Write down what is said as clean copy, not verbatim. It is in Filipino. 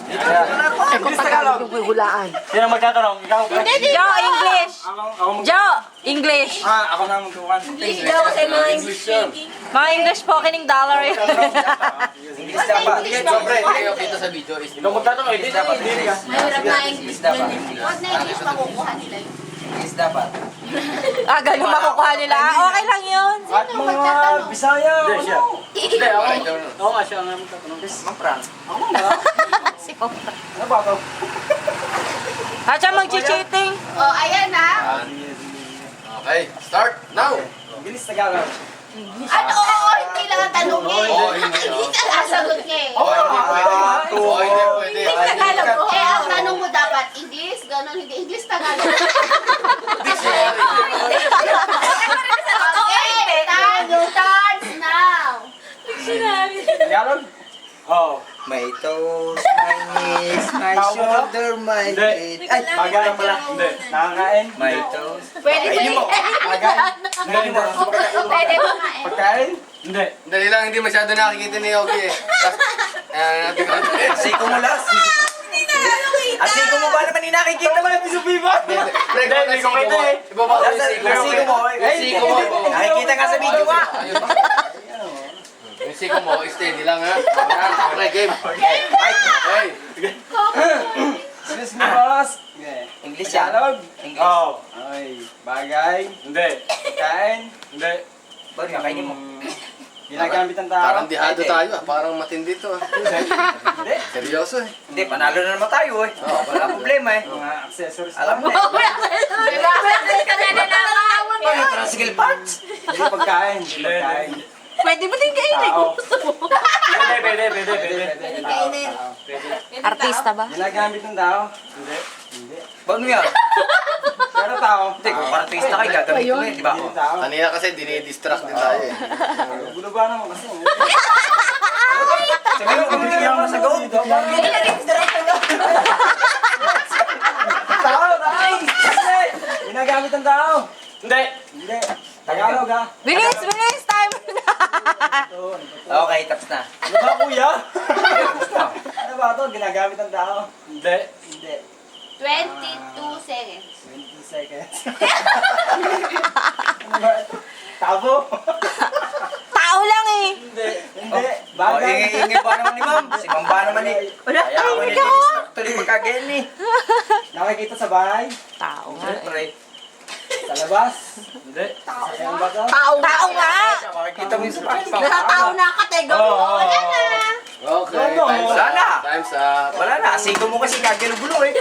English Tagalog. Hulaan. Sino magtatanong? Ikaw? Joe, English. Ako Joe, English. ako na magtukan. English daw kasi mga English speaking. Mga English po, kining dollar eh. English dapat. Sobre. Kita sa video is Ikaw magtatanong, hindi ka. Mahirap na English blend. Huwag na English makukuha nila yun. English dapat. Ah, ganun makukuha nila. Ah, okay lang yun. At mga Bisaya. Hindi, siya. Hindi, ako. I don't know. Oo nga, siya nga magtatanong. Mang-prank. Ako na. Si Papa. Ano ba ito? At siya mag-cheating. Oh, ayan na. Okay, start now. English Tagalog. Ano, oo, hindi lang ang tanong niya. Oo, hindi. English ang sasagot niya eh. Oh, hindi pwede. Oh, hindi pwede. English Tagalog. Eh, ang tanong mo dapat, English, gano'n, hindi English Tagalog. Okay, start now. Tagalog? Oo. My toes, my knees, my shoulder, my Hindi. feet. Ay, Bagay pala. Hindi. Nakakain? my toes. Pwede ba yun? Bagay? Hindi. Pwede ba nga eh? Pagkain? Hindi. Dali lang, hindi masyado nakikita ni Yogi eh. Asiko mo last. Asiko mo ba naman nakikita mo? Hindi subiba. Hindi ko kita eh. Ibaba ko yung siko mo. Siko mo. Nakikita ka sa video ka. Yung siko mo, steady lang ha. Okay, game. Okay. Excuse me, boss. English yan. Tagalog? English. Oo. Ay, bagay? Hindi. Pagkain? Hindi. Ba't kakainin mo? Ginagamit ang tao? Parang dihado tayo ah. Parang matindi to ah. Hindi. Seryoso eh. Hindi, panalo na naman tayo eh. Wala problema eh. Mga accessories. Alam mo eh. Paano yung tricycle parts? Hindi pagkain. Hindi pagkain. Pwede ba din kainin? Tao. Pwede. kainin. Artista ba? Ginagamit ng tao? Hindi. Hindi. Paano yan? Pero tao? Hindi, kung artista kayo, gagamit ko eh, di ba? Hindi tao. Kanina kasi dinidistract din tayo eh. Gulo ba naman kasi? Sabi mo, kung bigyan ako ng sagot. Tao! Hindi! Ginagamit ng tao? Hindi. Hindi. Tagalog ha? Bilis! Time na! Okay, tapos na. Ano ba kuya? Ano ba ito? Ginagamit ng tao? Hindi. Hindi. 22 seconds. 20 seconds. Ano ba ito? Tabo? Tao lang eh. Hindi. Hindi. Oh, Bagay. ingay pa naman ni ma'am. Si ma'am ba naman eh. Wala, Kaya ako tahimik ako. tuloy magkagain eh. Nakikita sa bahay? Tao nga eh. Siyempre. Sa labas? Hindi. Saan ba ito? Tao nga! Makikita mo yung sa bahay. Nasa tao na kategori. Oo. Wala na. Okay, Ano? time's Wala na. up. Time's up. Wala na, asiko mo kasi gagano gulo eh.